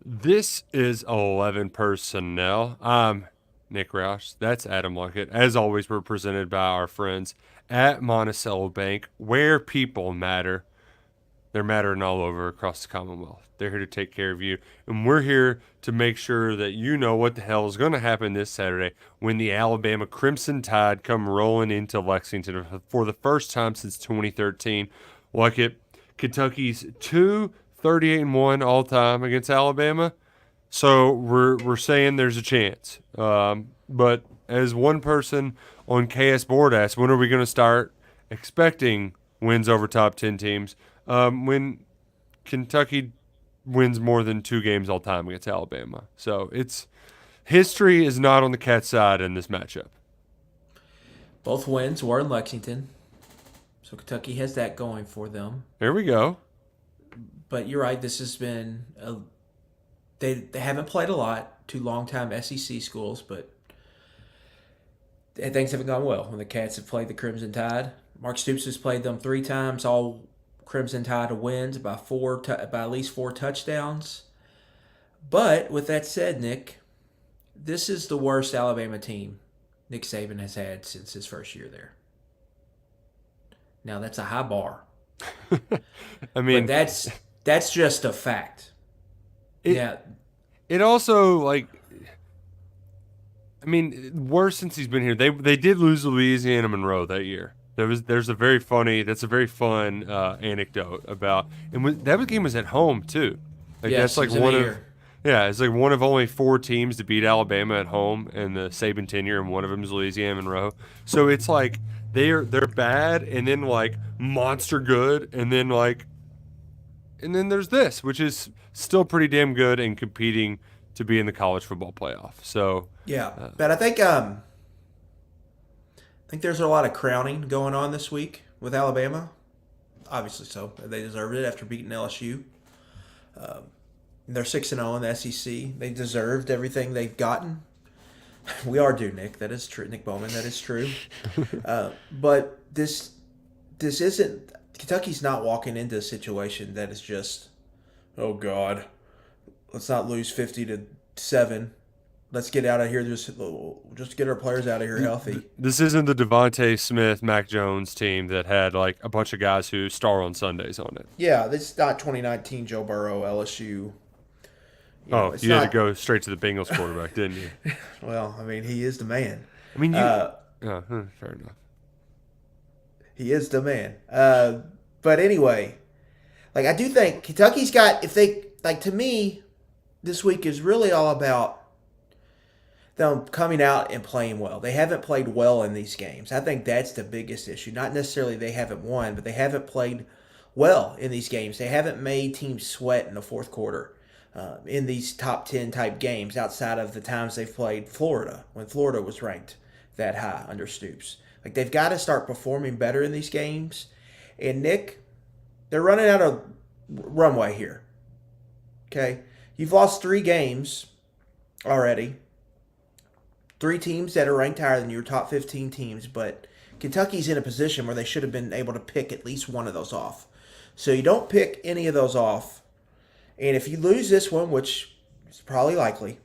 This is 11 personnel. I'm Nick Roush. That's Adam Luckett. As always, we're presented by our friends at Monticello Bank, where people matter. They're mattering all over across the Commonwealth. They're here to take care of you. And we're here to make sure that you know what the hell is going to happen this Saturday when the Alabama Crimson Tide come rolling into Lexington for the first time since 2013. Luckett, Kentucky's 2-38-1 all time against Alabama. So we're saying there's a chance. But as one person on KS Board asked, when are we going to start expecting wins over top 10 teams? When Kentucky wins more than 2 games all time against Alabama. So it's history is not on the Cat's side in this matchup. Both wins were in Lexington, so Kentucky has that going for them. There we go. But you're right. This has been they haven't played a lot. Two long-time SEC schools, but things haven't gone well when the Cats have played the Crimson Tide. Mark Stoops has played them 3 times, all Crimson Tide wins by by at least 4 touchdowns. But with that said, Nick, this is the worst Alabama team Nick Saban has had since his first year there. Now that's a high bar, I but mean, that's just a fact. it Yeah, it also worse since he's been here. They did lose to Louisiana Monroe that year. There's a very funny that's a very fun anecdote about that game was at home too. Like that's yes, it like was in the one of year. yeah, it's like one of only 4 teams to beat Alabama at home in the Saban tenure, and one of them is Louisiana Monroe. So it's like they're bad, and then like monster good, and then there's this, which is still pretty damn good and competing to be in the college football playoff. So Yeah, but I think there's a lot of crowning going on this week with Alabama. Obviously, so they deserved it after beating LSU. They're 6-0 in the SEC. They deserved everything they've gotten. We are due, Nick. That is true, Nick Bowman. That is true. But this isn't Kentucky's not walking into a situation that is just, oh God, let's not lose 50-7. Let's get out of here. Just get our players out of here healthy. this isn't the Devontae Smith, Mac Jones team that had like a bunch of guys who star on Sundays on it. Yeah, this is not 2019 Joe Burrow LSU. Oh, It's you had to not. go straight to the Bengals quarterback, didn't you? Well, I mean, he is the man. I mean, Uh, fair enough. he is the man. But anyway, like I do think Kentucky's got if they like to me, this week is really all about them coming out and playing well. They haven't played well in these games. I think that's the biggest issue. Not necessarily they haven't won, but they haven't played well in these games. They haven't made teams sweat in the fourth quarter in these top 10 type games outside of the times they've played Florida when Florida was ranked that high under Stoops. Like they've got to start performing better in these games. And Nick, they're running out of runway here. Okay, you've lost 3 games already. 3 teams that are ranked higher than your top 15 teams, but Kentucky's in a position where they should have been able to pick at least one of those off. So you don't pick any of those off, and if you lose this one, which is probably likely,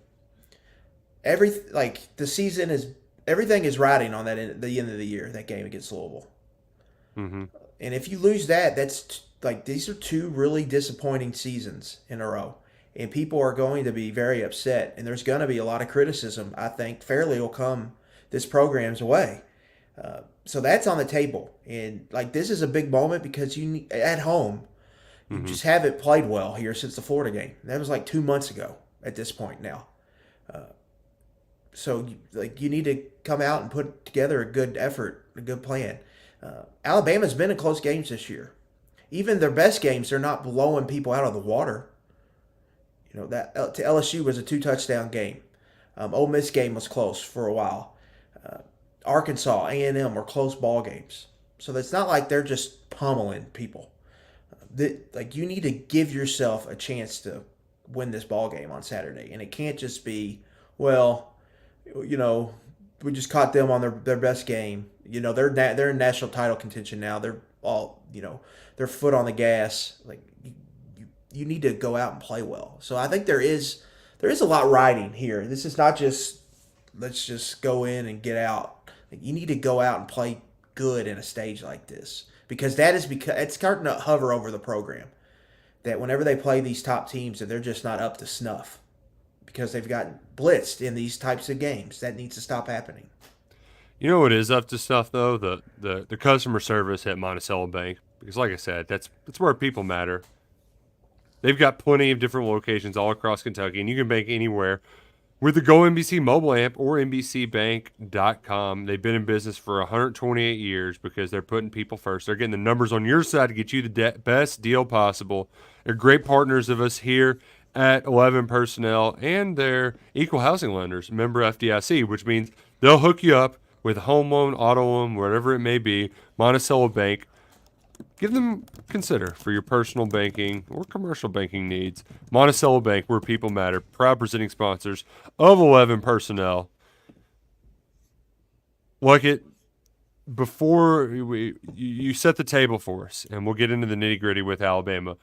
the season is everything is riding on the end of the year that game against Louisville. Mm-hmm. And if you lose that, these are 2 really disappointing seasons in a row. And people are going to be very upset. And there's going to be a lot of criticism, I think, fairly will come this program's way. So that's on the table. And, this is a big moment because at home, you Mm-hmm. just haven't played well here since the Florida game. That was 2 months ago at this point now. So, you need to come out and put together a good effort, a good plan. Alabama's been in close games this year. Even their best games, they're not blowing people out of the water. That to LSU was a 2 touchdown game. Ole Miss game was close for a while. Arkansas, A&M were close ball games. So it's not like they're just pummeling people. You need to give yourself a chance to win this ball game on Saturday, and it can't just be, well, we just caught them on their best game. They're in national title contention now. They're all their foot on the gas. you need to go out and play well. So I think there is a lot riding here. This is not just let's just go in and get out. You need to go out and play good in a stage like this because it's starting to hover over the program. That whenever they play these top teams, that they're just not up to snuff because they've gotten blitzed in these types of games. That needs to stop happening. You know what is up to stuff though? The customer service at Monticello Bank. Because like I said, that's where people matter. They've got plenty of different locations all across Kentucky, and you can bank anywhere with the Go NBC mobile app or NBCBank.com. They've been in business for 128 years because they're putting people first. They're getting the numbers on your side to get you the best deal possible. They're great partners of us here at 11 Personnel, and they're equal housing lenders, member FDIC, which means they'll hook you up with a home loan, auto loan, whatever it may be. Monticello Bank. Give them consider for your personal banking or commercial banking needs. Monticello Bank, where people matter. Proud presenting sponsors of 11 Personnel. Like it, before you set the table for us, and we'll get into the nitty gritty with Alabama.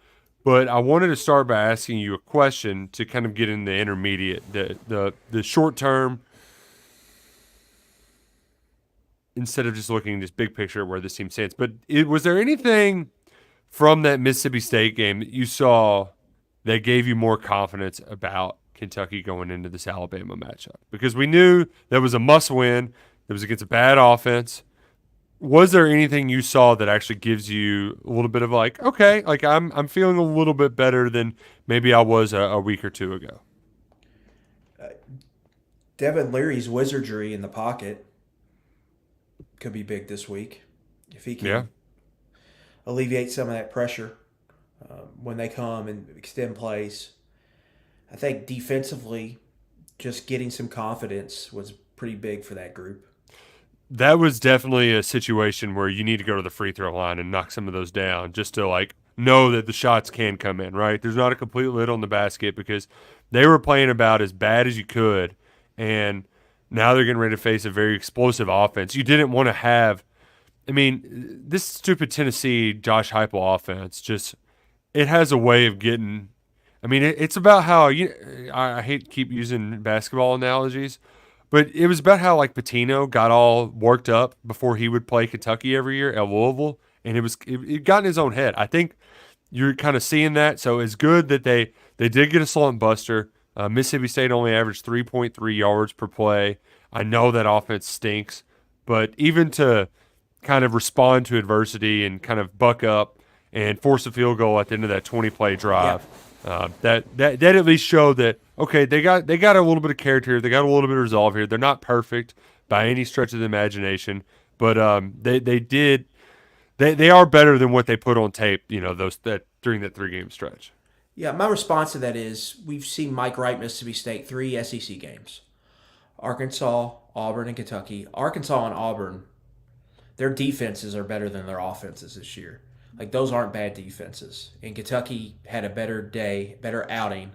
But I wanted to start by asking you a question to kind of get in the intermediate, the short term, instead of just looking at this big picture where this team stands. But was there anything from that Mississippi State game that you saw that gave you more confidence about Kentucky going into this Alabama matchup? Because we knew that was a must-win. It was against a bad offense. Was there anything you saw that actually gives you a little bit of like, okay, like I'm feeling a little bit better than maybe I was a week or two ago? Devin Leary's wizardry in the pocket could be big this week if he can alleviate some of that pressure when they come and extend plays. I think defensively, just getting some confidence was pretty big for that group. That was definitely a situation where you need to go to the free throw line and knock some of those down just to like know that the shots can come in, right? There's not a complete lid on the basket because they were playing about as bad as you could, and now they're getting ready to face a very explosive offense. You didn't want to have – I mean, this stupid Tennessee Josh Heupel offense just – it has a way of getting – I mean, it's about how I hate to keep using basketball analogies, but it was about how like Pitino got all worked up before he would play Kentucky every year at Louisville, and it got in his own head. I think you're kind of seeing that. So it's good that they did get a slump buster. Mississippi State only averaged 3.3 yards per play. I know that offense stinks, but even to kind of respond to adversity and kind of buck up and force a field goal at the end of that 20-play drive, that at least showed that, okay, they got a little bit of character here. They got a little bit of resolve here. They're not perfect by any stretch of the imagination, but they are better than what they put on tape, during that 3-game stretch. Yeah, my response to that is we've seen Mike Wright, Mississippi State, 3 SEC games. Arkansas, Auburn, and Kentucky. Arkansas and Auburn, their defenses are better than their offenses this year. Like, those aren't bad defenses. And Kentucky had a better day, better outing,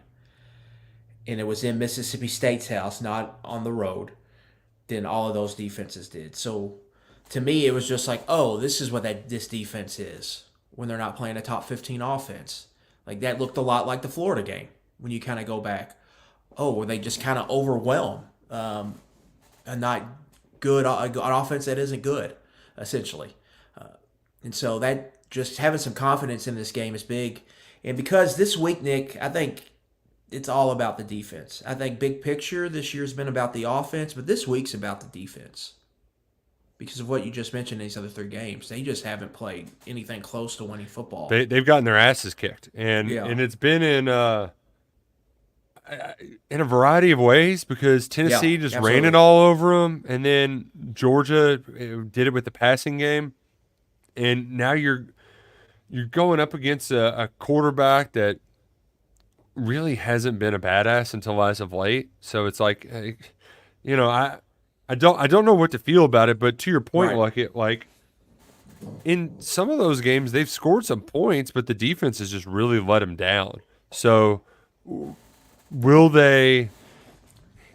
and it was in Mississippi State's house, not on the road, than all of those defenses did. So, to me, it was just like, oh, this is what this defense is when they're not playing a top 15 offense. Like, that looked a lot like the Florida game when you kind of go back. Oh, were they just kind of overwhelmed? A not good an offense that isn't good, essentially. And so that just having some confidence in this game is big. And because this week, Nick, I think it's all about the defense. I think big picture this year's been about the offense, but this week's about the defense. Because of what you just mentioned in these other 3 games. They just haven't played anything close to winning football. They've gotten their asses kicked. And it's been in a variety of ways because Tennessee just ran it all over them. And then Georgia did it with the passing game. And now you're going up against a quarterback that really hasn't been a badass until as of late. So it's like, I don't know what to feel about it, but to your point, like in some of those games they've scored some points, but the defense has just really let them down. So will they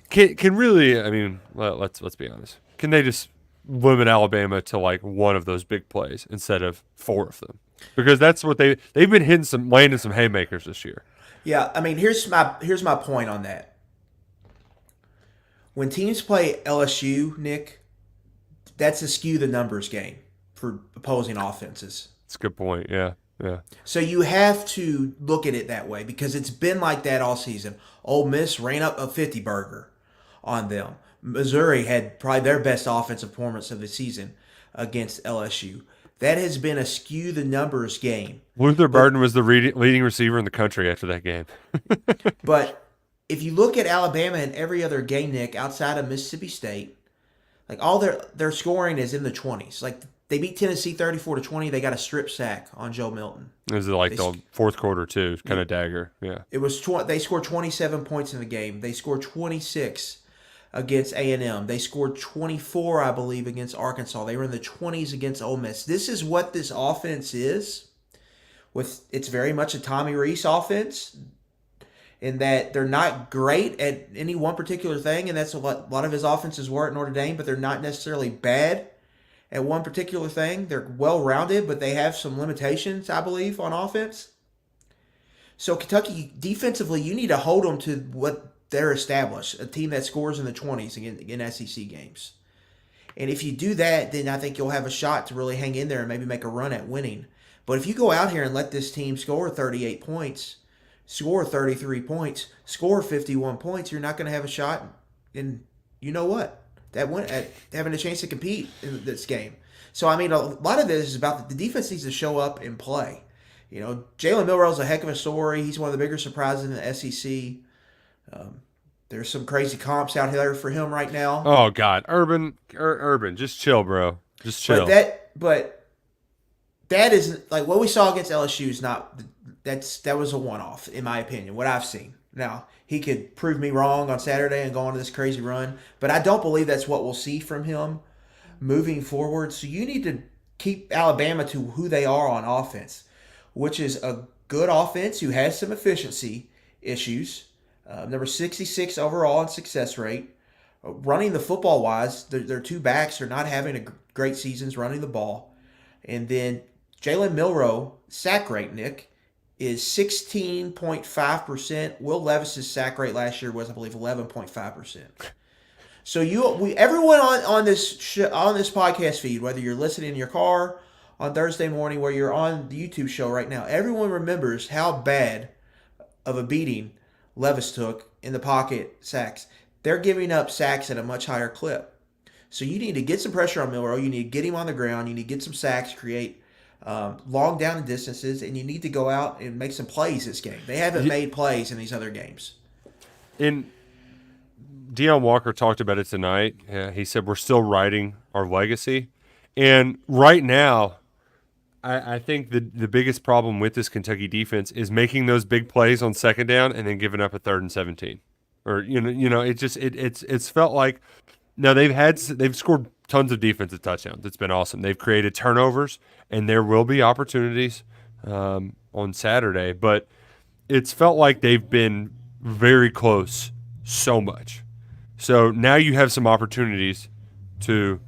can really? I mean, let's be honest. Can they just limit Alabama to like one of those big plays instead of 4 of them? because that's what they've been landing some haymakers this year. Yeah, I mean, here's my point on that. When teams play LSU, Nick, that's a skew the numbers game for opposing offenses. That's a good point. Yeah, yeah. So you have to look at it that way because it's been like that all season. Ole Miss ran up a 50 burger on them. Missouri had probably their best offensive performance of the season against LSU. That has been a skew the numbers game. Luther But Burden was the leading receiver in the country after that game. but if you look at Alabama and every other game, Nick, outside of Mississippi State, like all their scoring is in the 20s. Like they beat Tennessee 34-20. They got a strip sack on Joe Milton. It was like They, the fourth quarter too, kind of dagger. Yeah. it was they scored 27 points in the game. They scored 26 against A&M. They scored 24, I believe, against Arkansas. They were in the 20s against Ole Miss. This is what this offense is. It's very much a Tommy Rees offense in that they're not great at any one particular thing, and that's what a lot of his offenses were at Notre Dame, but they're not necessarily bad at one particular thing. They're well-rounded, but they have some limitations, I believe, on offense. So Kentucky, defensively, you need to hold them to what they're established, a team that scores in the 20s in SEC games. And if you do that, then I think you'll have a shot to really hang in there and maybe make a run at winning. But if you go out here and let this team score 38 points, score 33 points, score 51 points, you're not going to have a shot. And you know what? That went at having a chance to compete in this game. So, I mean, a lot of this is about the defense needs to show up and play. You know, Jalen Milroe's a heck of a story. He's one of the bigger surprises in the SEC. There's some crazy comps out there for him right now. Oh God, Urban, just chill, bro. Just chill. But that isn't like what we saw against LSU is not that was a one-off in my opinion. What I've seen now, he could prove me wrong on Saturday and go on this crazy run, but I don't believe that's what we'll see from him moving forward. So you need to keep Alabama to who they are on offense, which is a good offense who has some efficiency issues. Number 66 overall in success rate. Running the football wise, their two backs are not having a great seasons running the ball. And then Jalen Milroe, sack rate, Nick, is 16.5%. Will Levis's sack rate last year was, I believe, 11.5%. So everyone on this podcast feed, whether you're listening in your car on Thursday morning, where you're on the YouTube show right now, everyone remembers how bad of a beating Levis took in the pocket sacks. They're giving up sacks at a much higher clip. So you need to get some pressure on Milroe. You need to get him on the ground. You need to get some sacks, create long down and distances, and you need to go out and make some plays this game. They haven't made plays in these other games. And Deion Walker talked about it tonight. He said we're still writing our legacy. And right now, I think the biggest problem with this Kentucky defense is making those big plays on second down and then giving up a 3rd and 17. Or it's felt like now they've scored tons of defensive touchdowns. It's been awesome. They've created turnovers and there will be opportunities on Saturday, but it's felt like they've been very close so much. So now you have some opportunities to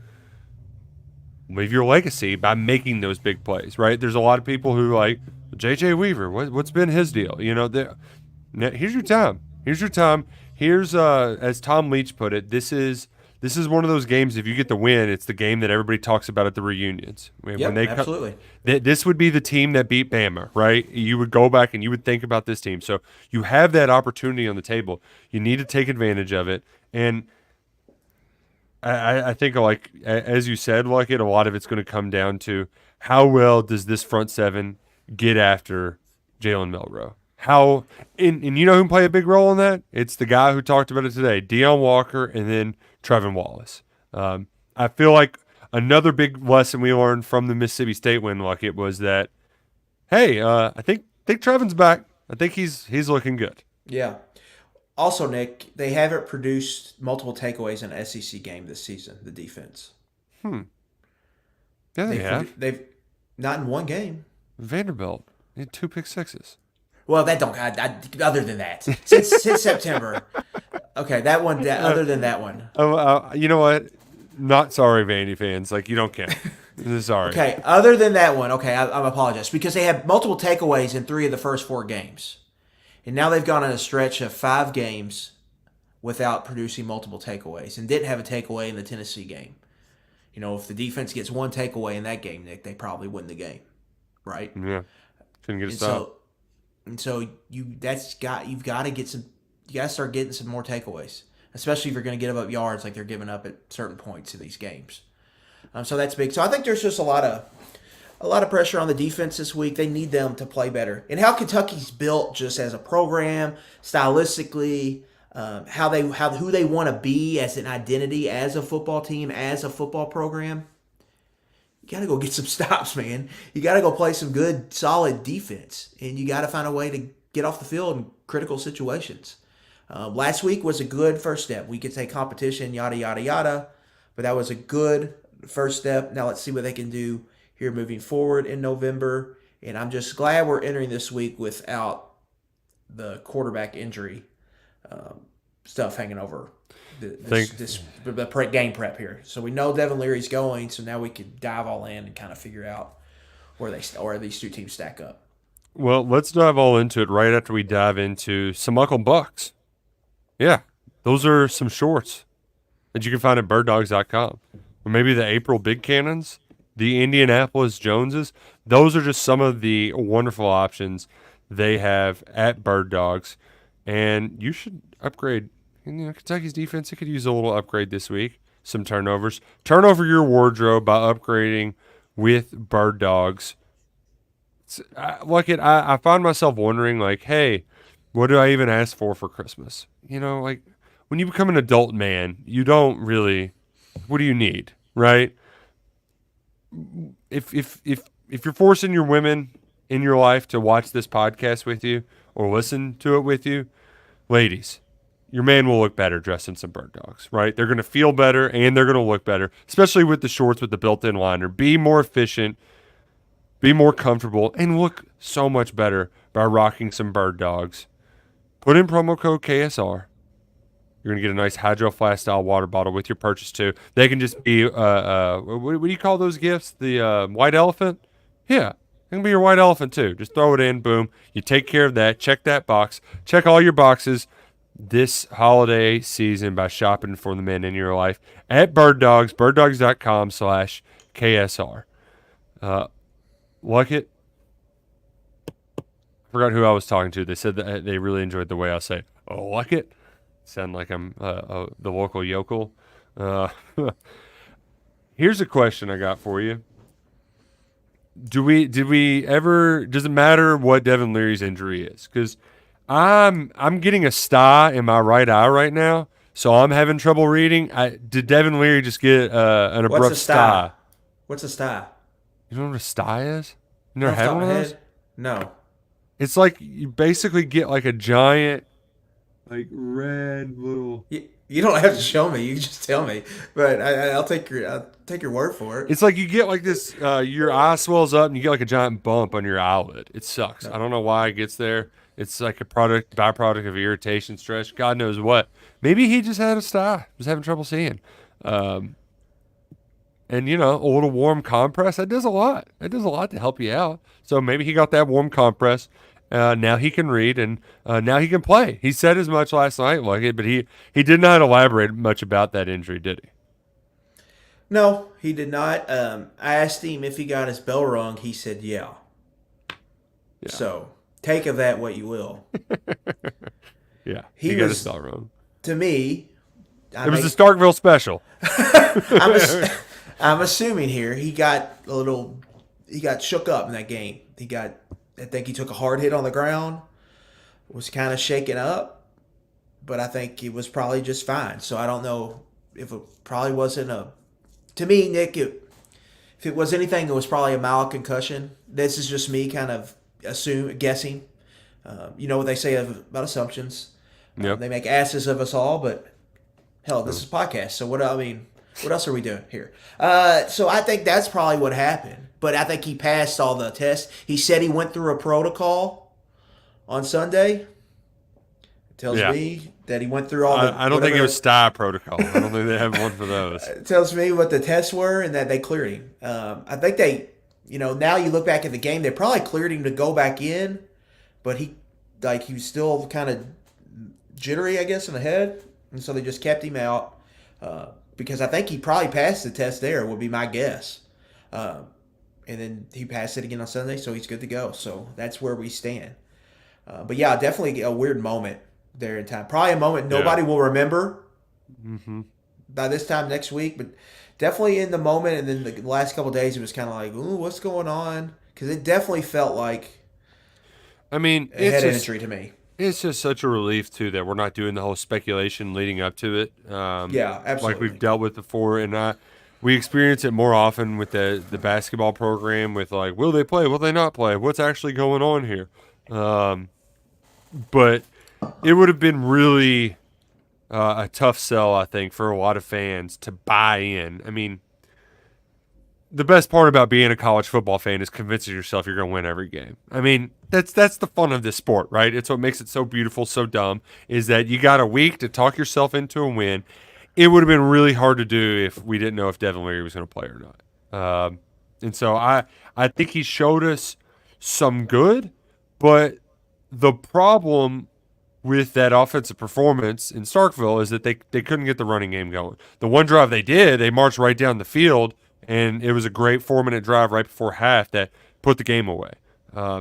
leave your legacy by making those big plays, right? There's a lot of people who like J.J. Weaver. What's been his deal? You know, here's your time. Here's your time. Here's as Tom Leach put it. This is one of those games. If you get the win, it's the game that everybody talks about at the reunions. Absolutely. This would be the team that beat Bama, right? You would go back and you would think about this team. So you have that opportunity on the table. You need to take advantage of it. And I think, like as you said, like a lot of it's going to come down to how well does this front seven get after Jalen Milroe? And you know who can play a big role in that? It's the guy who talked about it today, Deion Walker, and then Trevin Wallace. I feel like another big lesson we learned from the Mississippi State win, like it was that, hey, I think Trevin's back. I think he's looking good. Yeah. Also, Nick, they haven't produced multiple takeaways in an SEC game this season, the defense. Yeah, they have. They've not in one game. Vanderbilt had 2 pick sixes. Well, that don't. Other than that, since September. Okay, that one. Other than that one. You know what? Not sorry, Vandy fans. Like, you don't count. Sorry. Okay, other than that one, okay, I apologize because they had multiple takeaways in 3 of the first 4 games, and now they've gone on a stretch of 5 games without producing multiple takeaways, and didn't have a takeaway in the Tennessee game. If the defense gets 1 takeaway in that game, Nick, they probably win the game, right? Yeah. Couldn't get a And stop. so you've got to get some, you got to start getting some more takeaways, especially if you're going to give up yards like they're giving up at certain points in these games. So that's big. So I think there's just a lot of pressure on the defense this week. They need them to play better. And how Kentucky's built just as a program, stylistically, who they want to be as an identity, as a football team, as a football program. You got to go get some stops, man. You got to go play some good, solid defense, and you got to find a way to get off the field in critical situations. Last week was a good first step. We could say competition, yada yada yada, but that was a good first step. Now let's see what they can do here moving forward in November. And I'm just glad we're entering this week without the quarterback injury stuff hanging over the game prep here. So we know Devin Leary's going, so now we can dive all in and kind of figure out where these 2 teams stack up. Well, let's dive all into it right after we dive into some Uncle Bucks. Yeah, those are some shorts that you can find at birddogs.com. Or maybe the April Big Cannons, the Indianapolis Joneses. Those are just some of the wonderful options they have at Bird Dogs. And you should upgrade. Kentucky's defense, it could use a little upgrade this week. Some turnovers. Turn over your wardrobe by upgrading with Bird Dogs. I find myself wondering, like, hey, what do I even ask for Christmas? Like, when you become an adult man, you don't really, what do you need, right? If you're forcing your women in your life to watch this podcast with you or listen to it with you, ladies, your man will look better dressed in some Bird Dogs, right? They're going to feel better and they're going to look better, especially with the shorts with the built-in liner. Be more efficient, be more comfortable, and look so much better by rocking some Bird Dogs. Put in promo code KSR. You're going to get a nice Hydro Flask style water bottle with your purchase too. They can just be, what do you call those gifts? The white elephant? Yeah, it can be your white elephant too. Just throw it in, boom. You take care of that. Check that box. Check all your boxes this holiday season by shopping for the men in your life at Bird Dogs, birddogs.com/KSR. Like it. I forgot who I was talking to. They said that they really enjoyed the way I say, oh, like it. Sound like I'm the local yokel. Here's a question I got for you. Does it matter what Devin Leary's injury is? Because I'm getting a sty in my right eye right now, so I'm having trouble reading. Did Devin Leary just get an abrupt sty? What's a sty? You know what a sty is? You never had one of those? No. It's like you basically get like a giant, like red little. You don't have to show me. You can just tell me. But I'll take your word for it. It's like you get like this. Your eye swells up and you get like a giant bump on your eyelid. It sucks. No. I don't know why it gets there. It's like a byproduct of irritation, stress. God knows what. Maybe he just had a sty. Was having trouble seeing. And, a little warm compress, that does a lot. That does a lot to help you out. So maybe he got that warm compress. Now he can read, and now he can play. He said as much last night, but he did not elaborate much about that injury, did he? No, he did not. I asked him if he got his bell rung. He said, yeah. So take of that what you will. Yeah, he got his bell rung. To me, it was a Starkville special. I'm assuming here he got shook up in that game. I think he took a hard hit on the ground, was kind of shaken up, but I think he was probably just fine. So I don't know if it probably wasn't to me, Nick, if it was anything, it was probably a mild concussion. This is just me kind of guessing. You know what they say about assumptions. Yep. They make asses of us all, but hell, this is a podcast. So what else are we doing here? So I think that's probably what happened. But I think he passed all the tests. He said he went through a protocol on Sunday. Tells Yeah. me that he went through all the I don't think it was whatever. STY protocol. I don't think they have one for those. Tells me what the tests were and that they cleared him. I think they, now you look back at the game, they probably cleared him to go back in, but he was still kind of jittery, I guess, in the head, and so they just kept him out because I think he probably passed the test there. Would be my guess. And then he passed it again on Sunday, so he's good to go. So that's where we stand. But yeah, definitely a weird moment there in time. Probably a moment nobody will remember Mm-hmm. by this time next week, but definitely in the moment. And then the last couple of days, it was kind of like, ooh, what's going on? Because it definitely felt like I mean, a head injury to me. it's just such a relief too that we're not doing the whole speculation leading up to it, Yeah, like we've absolutely. dealt with before, and we experience it more often with the basketball program. With like, will they play? Will they not play? What's actually going on here? Um, but it would have been really a tough sell, I think, for a lot of fans to buy in. I mean, the best part about being a college football fan is convincing yourself you're going to win every game. I mean, that's the fun of this sport, right? It's what makes it so beautiful, so dumb, is that you got a week to talk yourself into a win. It would have been really hard to do if we didn't know if Devin Leary was going to play or not. And so I think he showed us some good, but the problem with that offensive performance in Starkville is that they couldn't get the running game going. The one drive they did, they marched right down the field, and it was a great 4-minute drive right before half that put the game away.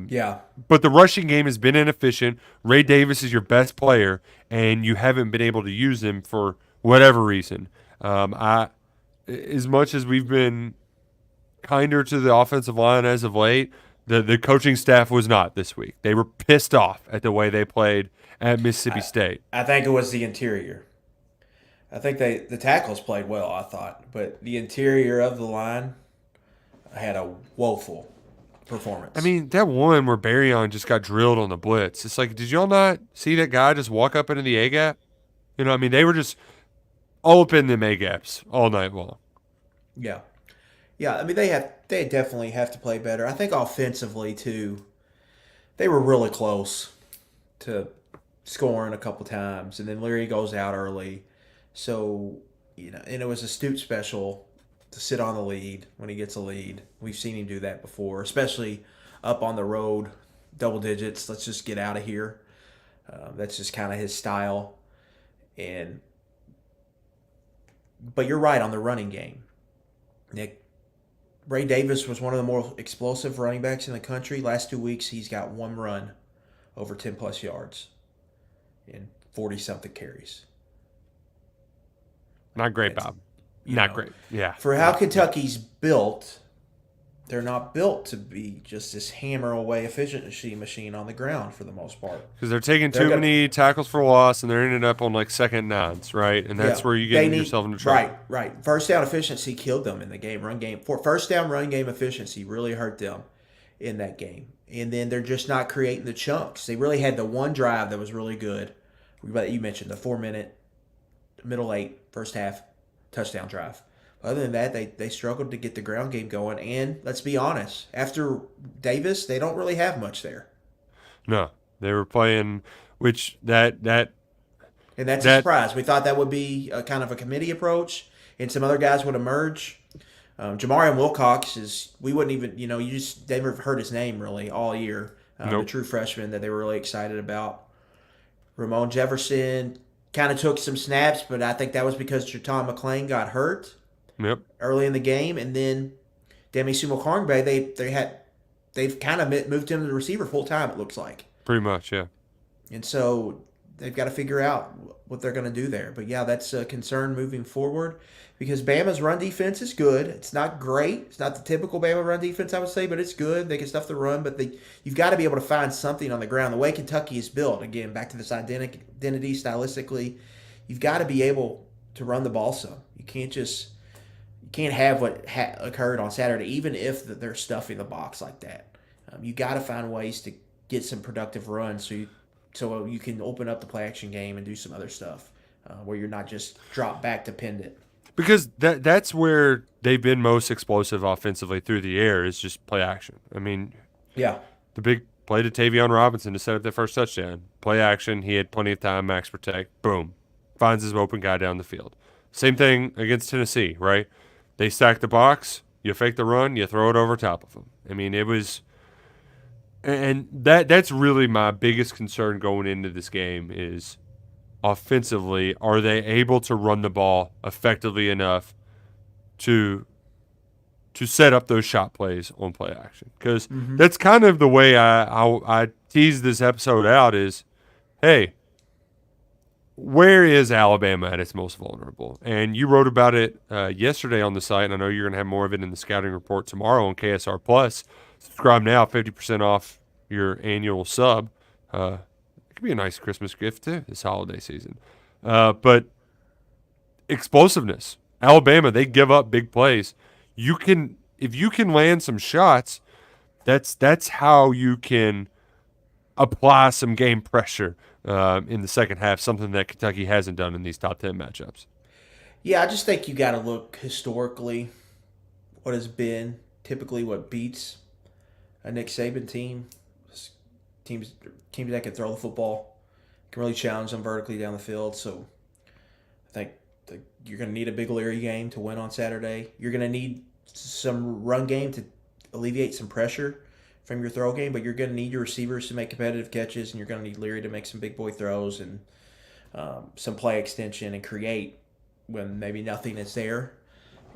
Yeah. But the rushing game has been inefficient. Ray Davis is your best player, and you haven't been able to use him for whatever reason. As much as we've been kinder to the offensive line as of late, the coaching staff was not this week. They were pissed off at the way they played at Mississippi I, State. I think it was the interior. I think the tackles played well, I thought, but the interior of the line had a woeful I performance. mean, that one where Barryon just got drilled on the blitz. It's like, did y'all not see that guy just walk up into the A gap? I mean, they were just all up in them A gaps all night long. Yeah. Yeah, I mean they definitely have to play better. I think offensively too, they were really close to scoring a couple times, and then Leary goes out early. So, and it was a Stoops special to sit on the lead when he gets a lead. We've seen him do that before, especially up on the road, double digits. Let's just get out of here. That's just kind of his style. And but you're right on the running game. Nick Ray Davis was one of the more explosive running backs in the country. Last 2 weeks, he's got one run over 10 plus yards and 40 something carries. Not great, That's, Bob. you Not know, great. Yeah. for how Yeah. Kentucky's built, they're not built to be just this hammer away efficiency machine on the ground for the most part. Because they're taking They're too going many tackles for loss, and they're ending up on like second nines, right? And yeah, that's where you they get need yourself into trouble. right. First down efficiency killed them in the game. Run game for first down run game efficiency really hurt them in that game. And then they're just not creating the chunks. They really had the one drive that was really good. You mentioned the 4-minute, middle eight, first half touchdown drive. Other than that, they struggled to get the ground game going. And let's be honest, after Davis, they don't really have much there. No, they were playing, which that And that's a that surprise. We thought that would be a kind of a committee approach, and some other guys would emerge. Jamarian Wilcox we wouldn't even, you just never heard his name really all year. The nope. true freshman that they were really excited about. Ramon Jefferson kind of took some snaps, but I think that was because Jerton McClain got hurt Yep. early in the game, and then Demi Sumo-Karngbe, they've kind of moved him to the receiver full time. It looks like. Pretty much, yeah. And so they've got to figure out what they're going to do there. But yeah, that's a concern moving forward because Bama's run defense is good. It's not great. It's not the typical Bama run defense, I would say, but it's good. They can stuff the run, but you've got to be able to find something on the ground. The way Kentucky is built, again, back to this identity stylistically, you've got to be able to run the ball some. You can't have what occurred on Saturday, even if they're stuffing the box like that. You got to find ways to get some productive runs so you can open up the play action game and do some other stuff where you're not just drop back dependent. Because that's where they've been most explosive offensively through the air is just play action. I mean, Yeah, the Play to Tavion Robinson to set up that first touchdown. Play action. He had plenty of time. Max protect. Boom. Finds his open guy down the field. Same thing against Tennessee, right? They stack the box. You fake the run. You throw it over top of them. I mean, it was, and that's really my biggest concern going into this game is offensively, are they able to run the ball effectively enough to set up those shot plays on play action? Because that's kind of the way I tease this episode out is, hey, where is Alabama at its most vulnerable? And you wrote about it yesterday on the site, and I know you're going to have more of it in the scouting report tomorrow on KSR Plus. Subscribe now, 50% off your annual sub. It could be a nice Christmas gift too this holiday season. But explosiveness, Alabama, they give up big plays. If you can land some shots, that's how you can apply some game pressure in the second half, something that Kentucky hasn't done in these top 10 matchups. Yeah, I just think you got to look historically what has been typically what beats a Nick Saban team. Teams teams that can throw the football, can really challenge them vertically down the field. So I think you're going to need a big Leary game to win on Saturday. You're going to need some run game to alleviate some pressure from your throw game, but you're going to need your receivers to make competitive catches, and you're going to need Leary to make some big boy throws and some play extension and create when maybe nothing is there.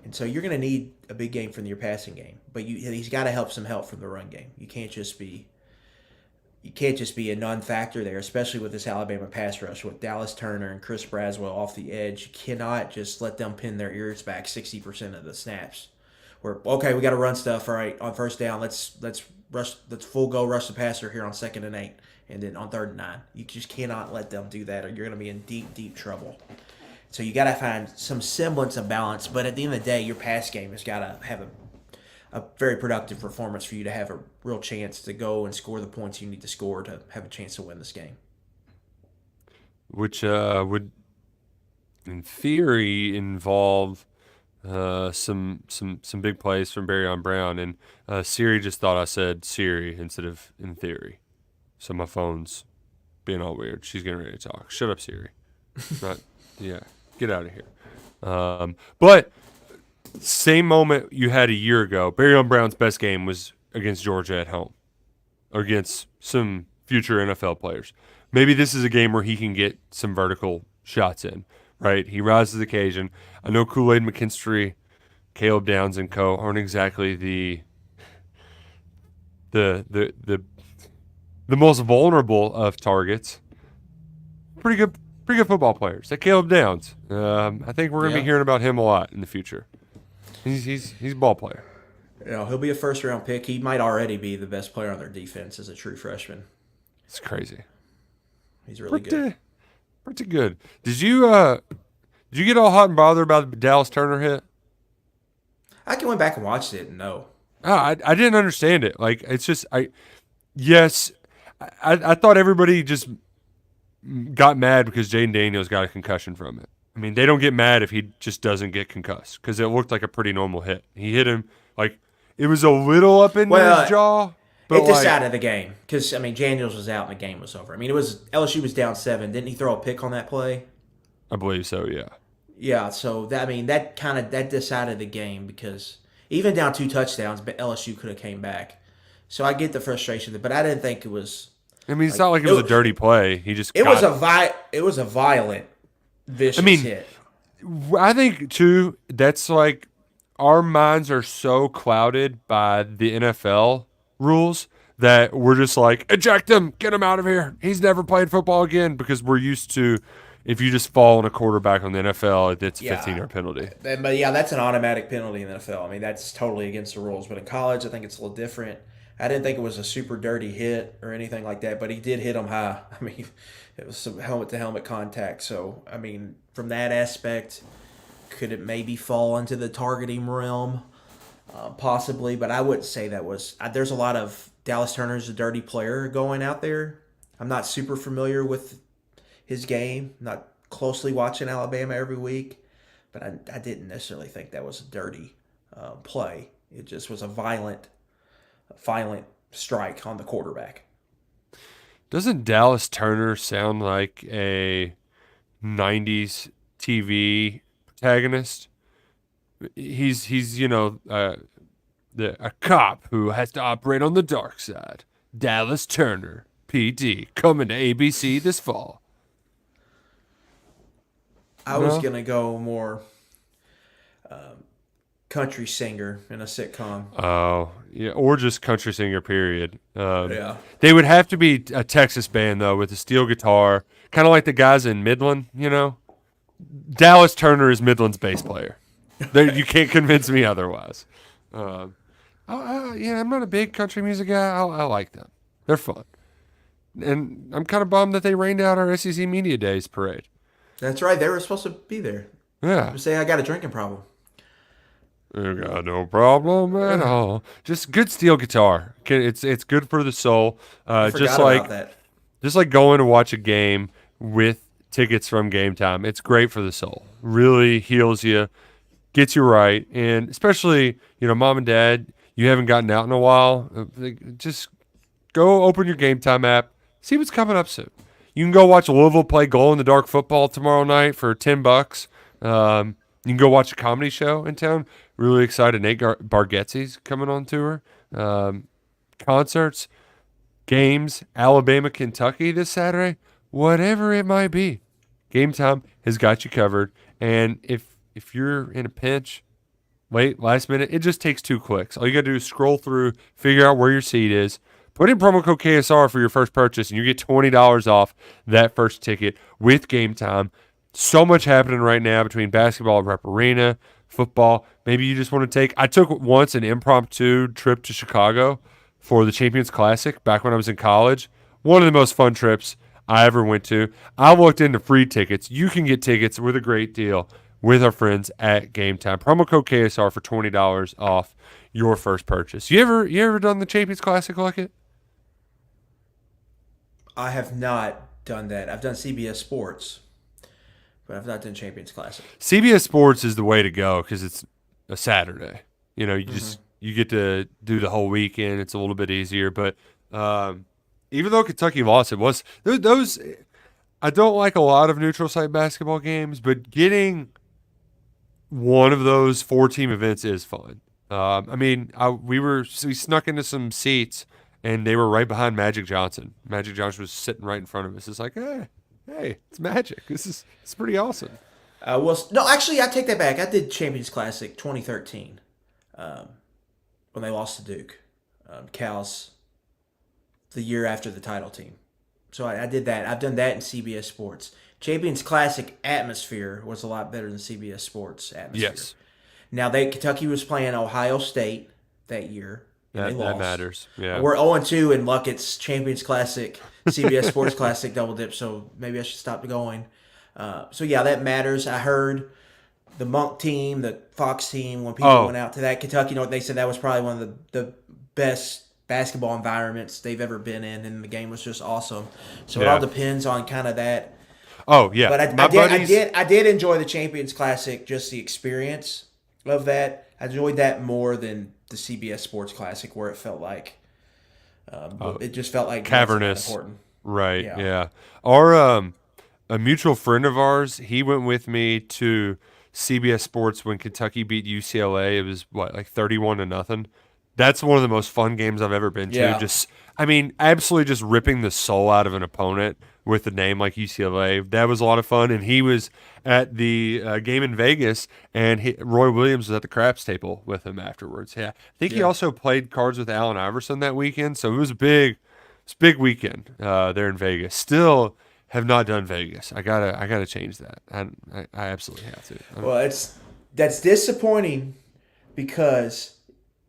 And so you're going to need a big game from your passing game, but he's got to help some help from the run game. You can't just be a non-factor there, especially with this Alabama pass rush with Dallas Turner and Chris Braswell off the edge. You cannot just let them pin their ears back 60% of the snaps. Where okay, we got to run stuff. All right, on first down, let's rush. Let's full go rush the passer here on 2nd and 8, and then on 3rd and 9. You just cannot let them do that, or you're going to be in deep trouble. So you got to find some semblance of balance. But at the end of the day, your pass game has got to have a very productive performance for you to have a real chance to go and score the points you need to score to have a chance to win this game. Which would, in theory, involve some big plays from Barryon Brown. And Siri just thought I said Siri instead of in theory. So my phone's being all weird. She's getting ready to talk. Shut up, Siri. Not, yeah, get out of here. But same moment you had a year ago, Barryon Brown's best game was against Georgia at home, or against some future NFL players. Maybe this is a game where he can get some vertical shots in, right? He rises to the occasion. I know Kool-Aid McKinstry, Caleb Downs, and co. aren't exactly the most vulnerable of targets. Pretty good football players. That Caleb Downs. I think we're gonna be hearing about him a lot in the future. He's a ball player. You know, he'll be a first-round pick. He might already be the best player on their defense as a true freshman. It's crazy. He's really good. Pretty good. Did you get all hot and bothered about the Dallas Turner hit? I went back and watched it and no. I didn't understand it. Like, it's just I thought everybody just got mad because Jaden Daniels got a concussion from it. I mean, they don't get mad if he just doesn't get concussed because it looked like a pretty normal hit. He hit him like it was a little up in his jaw. But it decided the game because I mean Daniels was out and the game was over. I mean, it was LSU was down 7. Didn't he throw a pick on that play? I believe so. Yeah. Yeah. So that decided the game because even down 2 touchdowns, but LSU could have came back. So I get the frustration, but I didn't think it was. I mean, it's not like it was a dirty play. He just it was a violent, vicious hit. I think too. That's like our minds are so clouded by the NFL rules that we're just like, eject him, get him out of here. He's never played football again because we're used to if you just fall on a quarterback on the NFL, it's a 15-yard penalty. But yeah, that's an automatic penalty in the NFL. I mean, that's totally against the rules. But in college, I think it's a little different. I didn't think it was a super dirty hit or anything like that, but he did hit him high. I mean, it was some helmet-to-helmet contact. So, I mean, from that aspect, could it maybe fall into the targeting realm? Possibly, but I wouldn't say that was. There's a lot of Dallas Turner's a dirty player going out there. I'm not super familiar with his game. Not closely watching Alabama every week, but I didn't necessarily think that was a dirty play. It just was a violent strike on the quarterback. Doesn't Dallas Turner sound like a 90s TV protagonist? He's a cop who has to operate on the dark side. Dallas Turner, PD, coming to ABC this fall. I was No? gonna go more country singer in a sitcom. Oh, yeah, or just country singer, period. Yeah. They would have to be a Texas band, though, with a steel guitar, kind of like the guys in Midland, you know? Dallas Turner is Midland's bass player. You can't convince me otherwise. Um, yeah, I'm not a big country music guy. I like them. They're fun. And I'm kind of bummed that they rained out our SEC Media Days parade. That's right. They were supposed to be there. Yeah. Say I got a drinking problem. I got no problem at all. Just good steel guitar. It's good for the soul. I Just forgot about like that. just like going to watch a game with tickets from Gametime. It's great for the soul. Really heals you, gets you right, and especially mom and dad. You haven't gotten out in a while. Just go open your Gametime app. See what's coming up soon. You can go watch Louisville play glow in the dark football tomorrow night for $10. You can go watch a comedy show in town. Really excited. Nate Bargatze's coming on tour. Concerts, games, Alabama, Kentucky this Saturday. Whatever it might be, Game Time has got you covered. And if you're in a pinch, last minute, it just takes 2 clicks. All you got to do is scroll through, figure out where your seat is, put in promo code KSR for your first purchase, and you get $20 off that first ticket with Game Time. So much happening right now between basketball at Rep Arena, football. Maybe you just want to I took once an impromptu trip to Chicago for the Champions Classic back when I was in college. One of the most fun trips I ever went to. I looked into free tickets. You can get tickets with a great deal with our friends at Game Time. Promo code KSR for $20 off your first purchase. You ever done the Champions Classic like it? I have not done that. I've done CBS Sports, but I've not done Champions Classic. CBS Sports is the way to go because it's a Saturday. You get to do the whole weekend. It's a little bit easier, but even though Kentucky lost, it was those. I don't like a lot of neutral site basketball games, but getting one of those 4-team events is fun. We snuck into some seats, and they were right behind Magic Johnson. Magic Johnson was sitting right in front of us. It's like, hey, it's Magic. It's pretty awesome. No, actually, I take that back. I did Champions Classic 2013 when they lost to Duke. Cal's the year after the title team. So I did that. I've done that in CBS Sports. Champions Classic atmosphere was a lot better than CBS Sports atmosphere. Yes, Now Kentucky was playing Ohio State that year, and they that lost. matters. Yeah, We're 0-2 in Luckett's Champions Classic, CBS Sports Classic double dip. So maybe I should stop going. So yeah, that matters. I heard the Monk team, the Fox team, when people went out to that Kentucky, they said that was probably one of the best basketball environments they've ever been in, and the game was just awesome. So it all depends on kind of that. Oh yeah, But I did enjoy the Champions Classic, just the experience of that. I enjoyed that more than the CBS Sports Classic, where it felt like it just felt like cavernous. important. Right. Yeah. Our a mutual friend of ours, he went with me to CBS Sports when Kentucky beat UCLA. It was like 31-0. That's one of the most fun games I've ever been to. Yeah. Absolutely just ripping the soul out of an opponent with a name like UCLA. That was a lot of fun. And he was at the game in Vegas, and Roy Williams was at the craps table with him afterwards. Yeah, I think he also played cards with Allen Iverson that weekend. So it was a big weekend there in Vegas. Still have not done Vegas. I gotta change that. I absolutely have to. Well, that's disappointing because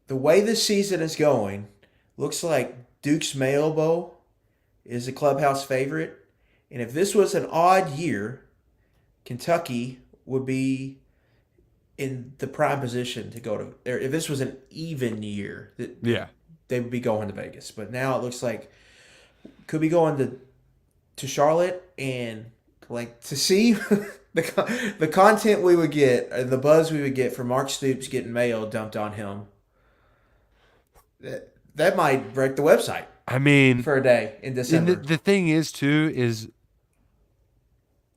the way this season is going, looks like Duke's Mayo Bowl is a clubhouse favorite. And if this was an odd year, Kentucky would be in the prime position to go to. Or if this was an even year, they would be going to Vegas. But now it looks like could be going to Charlotte, and like to see the content we would get, the buzz we would get from Mark Stoops getting Mayo dumped on him. That might break the website. I mean, for a day in and December. the thing is too is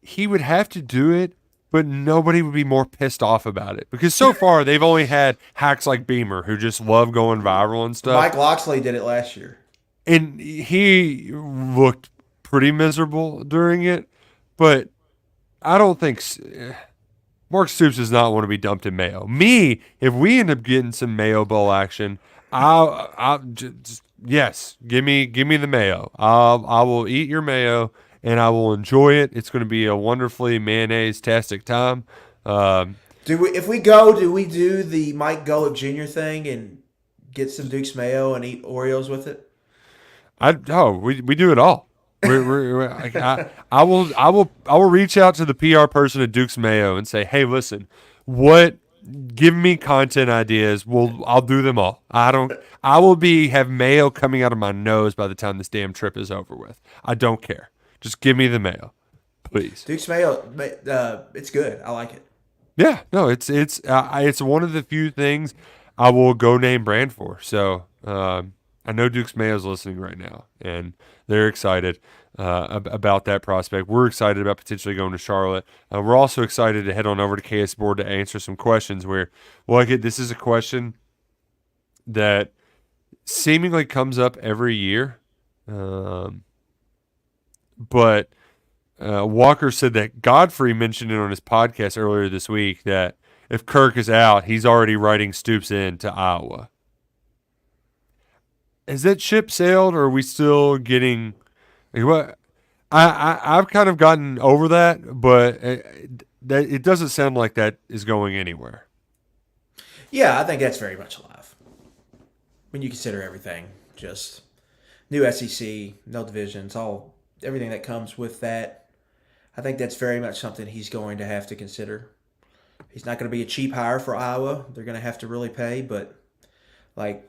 he would have to do it, but nobody would be more pissed off about it because so far they've only had hacks like Beamer who just love going viral and stuff, Mike Loxley did it last year. and he looked pretty miserable during it. But I don't think Mark Stoops does not want to be dumped in mayo. Me, if we end up getting some Mayo Bowl action, I'll just yes, give me the mayo. I will eat your mayo and I will enjoy it. It's going to be a wonderfully mayonnaise-tastic time. Um, If we go, do we do the Mike Golick Jr. thing and get some Duke's mayo and eat Oreos with it? we do it all. I will reach out to the PR person at Duke's Mayo and say, hey, listen, what? Give me content ideas. I'll do them all. I will have mayo coming out of my nose by the time this damn trip is over with. I don't care. Just give me the mayo, please. Duke's mayo, it's good. I like it. Yeah, no, it's one of the few things I will go name brand for. So I know Duke's Mayo's listening right now, and they're excited about that prospect. We're excited about potentially going to Charlotte. We're also excited to head on over to KS Board to answer some questions. This is a question that seemingly comes up every year, but. Walker said that Godfrey mentioned it on his podcast earlier this week that if Kirk is out, he's already writing Stoops in to Iowa. Has that ship sailed, or are we still getting? Like, what? I've kind of gotten over that, but it doesn't sound like that is going anywhere. Yeah, I think that's very much alive. When you consider everything, just new SEC, no divisions, everything that comes with that. I think that's very much something he's going to have to consider. He's not going to be a cheap hire for Iowa. They're going to have to really pay, but like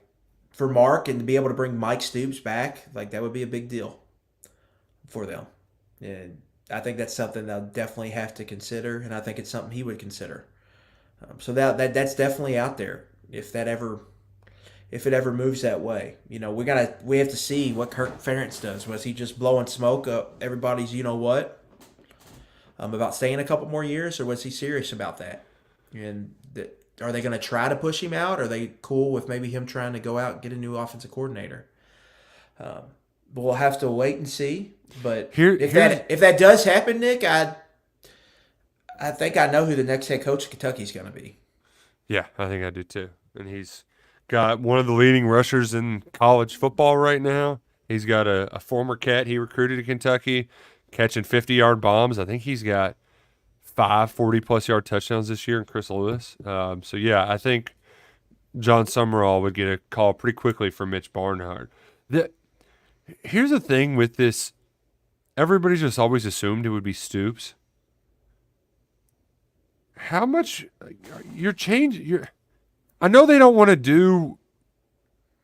for Mark and to be able to bring Mike Stoops back, like that would be a big deal for them. And I think that's something they'll definitely have to consider, and I think it's something he would consider. So that's definitely out there. If it ever moves that way, we have to see what Kirk Ferentz does. Was he just blowing smoke up everybody's what? About staying a couple more years, or was he serious about that? And are they going to try to push him out? Are they cool with maybe him trying to go out and get a new offensive coordinator? But we'll have to wait and see. But if that does happen, Nick, I think I know who the next head coach of Kentucky is going to be. Yeah, I think I do too. And he's got one of the leading rushers in college football right now. He's got a former Cat he recruited to Kentucky, catching 50-yard bombs. I think he's got 5 40-plus yard touchdowns this year in Chris Lewis. So, yeah, I think John Summerall would get a call pretty quickly from Mitch Barnhart. Here's the thing with this. Everybody's just always assumed it would be Stoops. How much I know they don't want to do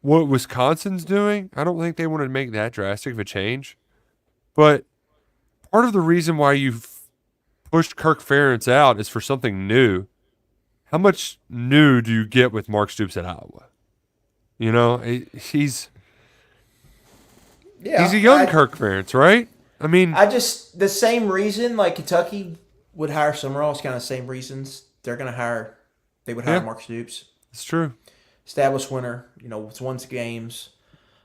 what Wisconsin's doing. I don't think they want to make that drastic of a change. But part of the reason why you've pushed Kirk Ferentz out is for something new. How much new do you get with Mark Stoops at Iowa? He's a young Kirk Ferentz, right? I mean, the same reason like Kentucky would hire Summerall is kind of the same reasons they would hire Mark Stoops. It's true. Established winner, it's won games,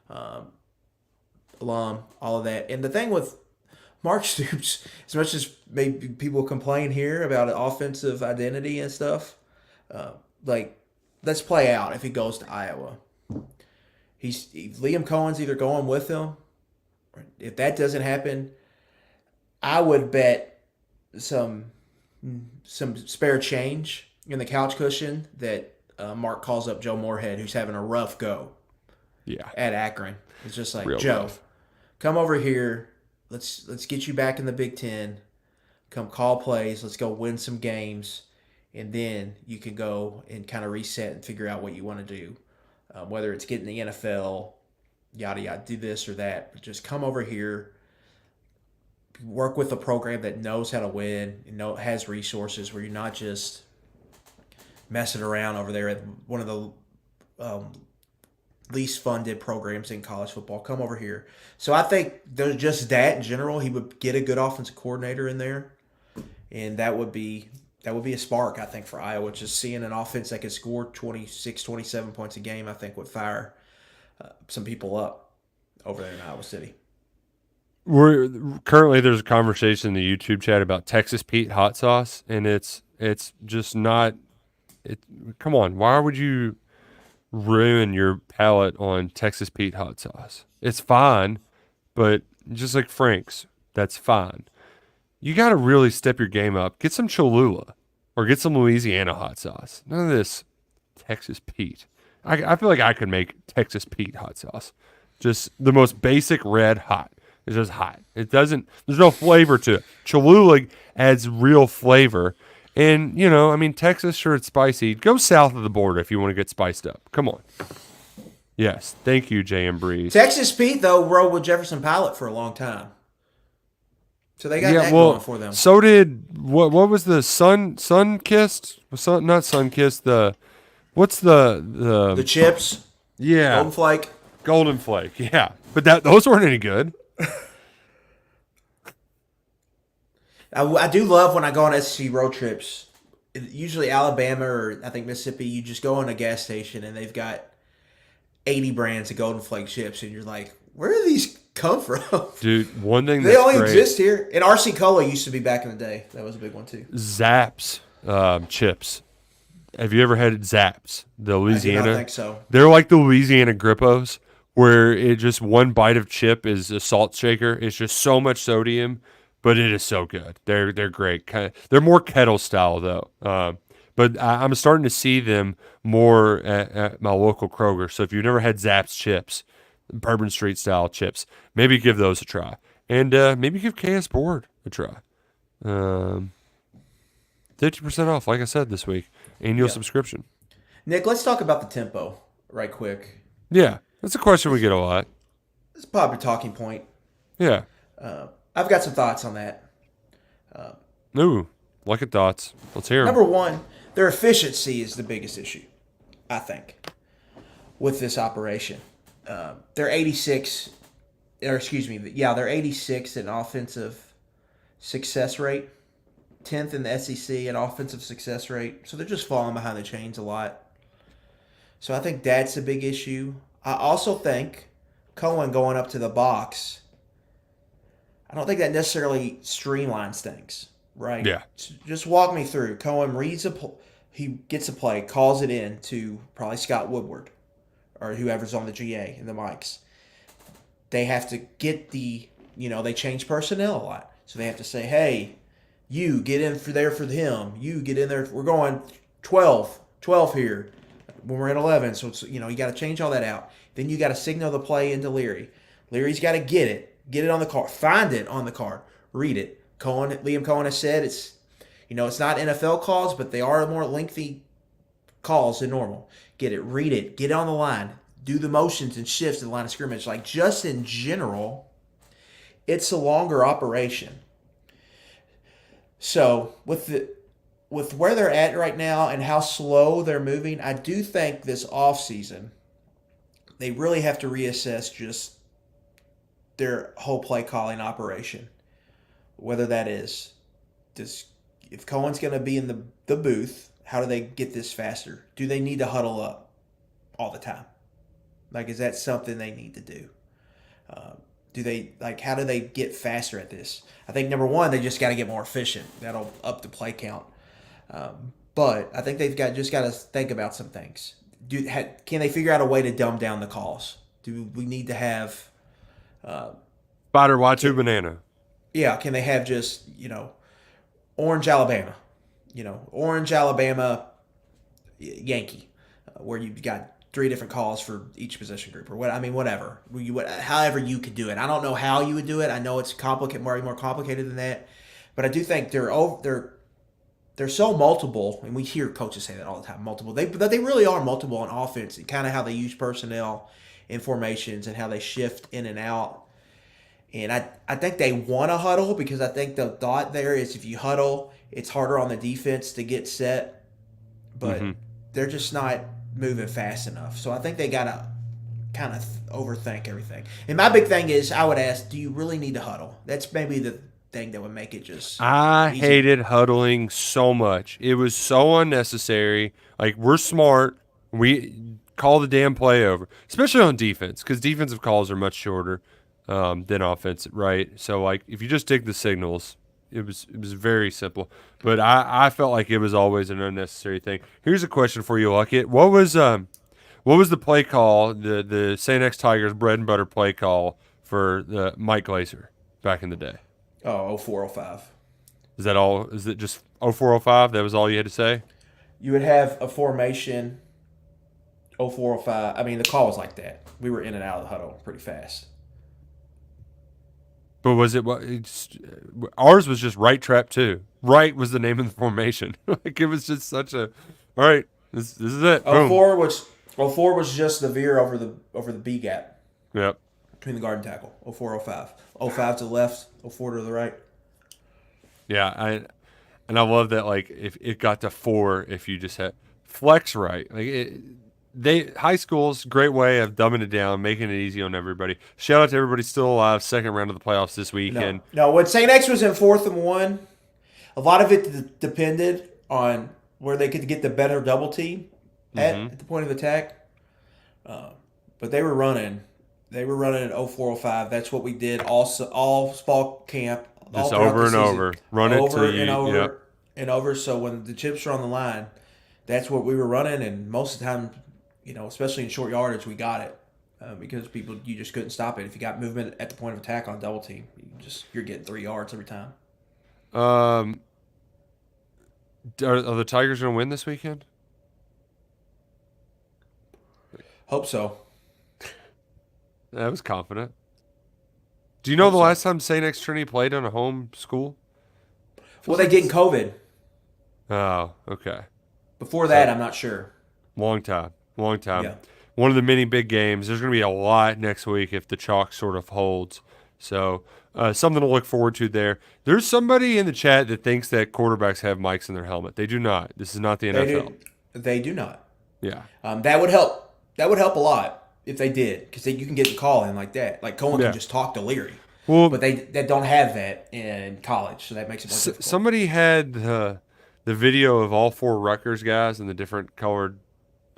alum, all of that. And the thing with Mark Stoops, as much as maybe people complain here about offensive identity and stuff, let's play out if he goes to Iowa. Liam Cohen's either going with him. If that doesn't happen, I would bet some spare change in the couch cushion that Mark calls up Joe Moorhead, who's having a rough go. Yeah. At Akron, it's just like, Real Joe, rough. Come over here. Let's get you back in the Big Ten. Come call plays. Let's go win some games, and then you can go and kind of reset and figure out what you want to do, whether it's getting the NFL, yada yada, do this or that. But just come over here. Work with a program that knows how to win, has resources, where you're not just messing around over there at one of the least funded programs in college football. Come over here. So I think there's just that in general. He would get a good offensive coordinator in there, and that would be a spark, I think, for Iowa. Just seeing an offense that could score 26, 27 points a game, I think would fire some people up over there in Iowa City. We're currently there's a conversation in the YouTube chat about Texas Pete hot sauce, and it's just not. It come on, why would you ruin your palate on Texas Pete hot sauce? It's fine, but just like Frank's, that's fine. You got to really step your game up. Get some Cholula or get some Louisiana hot sauce. None of this Texas Pete. I feel like I could make Texas Pete hot sauce. Just the most basic red hot. It's just hot. It doesn't, there's no flavor to it. Cholula adds real flavor. And, Texas, sure, it's spicy. Go south of the border if you want to get spiced up. Come on. Yes. Thank you, J.M. Breeze. Texas Pete, though, rode with Jefferson Pilot for a long time. So they got that going for them. So did, what was the Sun-Kissed? Not Sun-Kissed, what's the chips? Yeah. Golden Flake. Golden Flake, yeah. But those weren't any good. I do love when I go on SEC road trips. Usually Alabama or I think Mississippi, you just go in a gas station and they've got 80 brands of Golden Flake chips, and you're like, where do these come from? Dude, one thing they only exist here. And RC Cola used to be back in the day. That was a big one too. Zapp's chips. Have you ever had Zapp's? The Louisiana? I do not think so. They're like the Louisiana Grippos, where it just one bite of chip is a salt shaker. It's just so much sodium, but it is so good. They're great. They're more kettle style though. But I'm starting to see them more at my local Kroger. So if you've never had Zapp's chips, Bourbon Street style chips, maybe give those a try, and maybe give KS Board a try. 50% off, like I said this week, annual subscription. Nick, let's talk about the tempo right quick. Yeah, that's a question we get a lot. It's a popular talking point. Yeah. I've got some thoughts on that. Ooh, look at thoughts. Let's hear them. Number one, their efficiency is the biggest issue, I think, with this operation. They're 86, or excuse me, they're 86 in offensive success rate, 10th in the SEC in offensive success rate. So they're just falling behind the chains a lot. So I think that's a big issue. I also think Cohen going up to the box, I don't think that necessarily streamlines things, right? Yeah. Just walk me through. Cohen reads he gets a play, calls it in to probably Scott Woodward or whoever's on the GA and the mics. They have to get they change personnel a lot. So they have to say, hey, you get in there for him. You get in there. We're going 12 here when we're in 11. So, you got to change all that out. Then you got to signal the play into Leary. Leary's got to get it on the card, find it on the card, read it. Liam Cohen has said it's not NFL calls, but they are more lengthy calls than normal. Get it, read it, get it on the line, do the motions and shifts in the line of scrimmage. Like, just in general, it's a longer operation. So with where they're at right now and how slow they're moving, I do think this offseason they really have to reassess just their whole play calling operation. Whether that is, if Cohen's going to be in the booth, how do they get this faster? Do they need to huddle up all the time? Like, is that something they need to do? How do they get faster at this? I think number one, they just got to get more efficient. That'll up the play count. But I think they've just got to think about some things. Can they figure out a way to dumb down the calls? Do we need to have Spider Y2 banana? Yeah, can they have just Orange Alabama, Yankee, where you've got 3 different calls for each position group or whatever. However you could do it. I don't know how you would do it. I know it's more complicated than that, but I do think they're so multiple, and we hear coaches say that all the time. Multiple, but they really are multiple on offense, and kind of how they use personnel in formations and how they shift in and out. And I think they want to huddle because I think the thought there is if you huddle, it's harder on the defense to get set, but they're just not moving fast enough. So I think they got to kind of overthink everything. And my big thing is, I would ask, do you really need to huddle? That's maybe the thing that would make it just I easier. hated huddling so much. It was so unnecessary. Like, we're smart. We call the damn play over, especially on defense, because defensive calls are much shorter than offense, right? So, like, if you just take the signals, it was very simple. But I felt like it was always an unnecessary thing. Here's a question for you, Luckett. What was the play call, the St. X Tigers bread and butter play call for the Mike Glazer back in the day? Oh, 0405. Is that all? Is it just 0405? That was all you had to say? You would have a formation 0405. I mean, the call was like that. We were in and out of the huddle pretty fast. But was it what? Ours was just right trap two. Right was the name of the formation. Like, it was just such a. All right, this is it. Oh Boom. 04 was 04 was just the veer over the B gap Yep. between the guard and tackle. 0405. 05 to the left, 04 to the right. Yeah, and I love that. Like, if it got to 4, if you just had flex right, high school's great way of dumbing it down, making it easy on everybody. Shout out to everybody still alive. Second round of the playoffs this weekend. No, when St. X was in 4th and 1, a lot of it depended on where they could get the better double team at the point of attack. But they were running. They were running at 0405. That's what we did all fall camp. Just all throughout over the and season. over. Run it over till you. and over Yep. and over. So when the chips were on the line, that's what we were running. And most of the time, especially in short yardage, we got it because you just couldn't stop it. If you got movement at the point of attack on double team, you're getting 3 yards every time. Are the Tigers going to win this weekend? Hope so. That was confident. Do you know the last time St. X Trinity played on a home school? Well, they getting COVID. Oh, okay. Before that, I'm not sure. Long time. Yeah. One of the many big games. There's going to be a lot next week if the chalk sort of holds. So something to look forward to there. There's somebody in the chat that thinks that quarterbacks have mics in their helmet. They do not. This is not the NFL. They do not. Yeah. That would help. That would help a lot if they did, because you can get the call in like that. Like Cohen can just talk to Leary. Well, but they don't have that in college, so that makes it more difficult. Somebody had the video of all 4 Rutgers guys in the different colored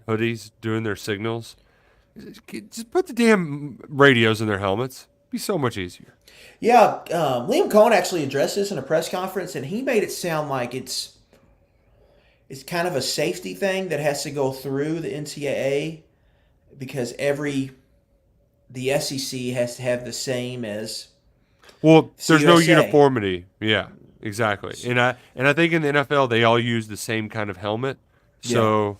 hoodies doing their signals. Just put the damn radios in their helmets. It'd be so much easier. Yeah, Liam Cohen actually addressed this in a press conference, and he made it sound like it's kind of a safety thing that has to go through the NCAA because the SEC has to have the same as. Well, there's no CUSA. uniformity. Yeah, exactly. And I think in the NFL they all use the same kind of helmet. So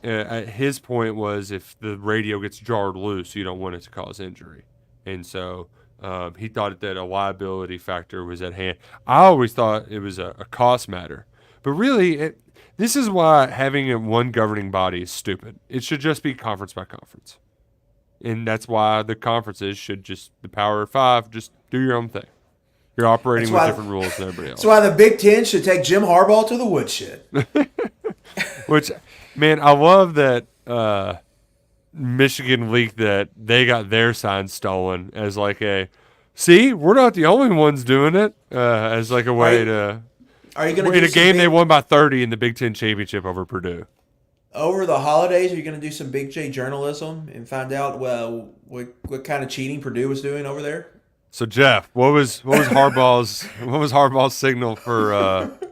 his point was if the radio gets jarred loose, you don't want it to cause injury. And so he thought that a liability factor was at hand. I always thought it was a cost matter. But really, this is why having one governing body is stupid. It should just be conference by conference. And that's why the conferences should just, the Power 5, just do your own thing. You're operating with different rules than everybody else. That's why the Big Ten should take Jim Harbaugh to the woodshed. Which, man, I love that Michigan leaked that they got their sign stolen as like see, we're not the only ones doing it, as like a way to. Are you going to in a game they won by 30 in the Big Ten championship over Purdue? Over the holidays, are you going to do some Big J journalism and find out what kind of cheating Purdue was doing over there? So Jeff, what was Harbaugh's signal for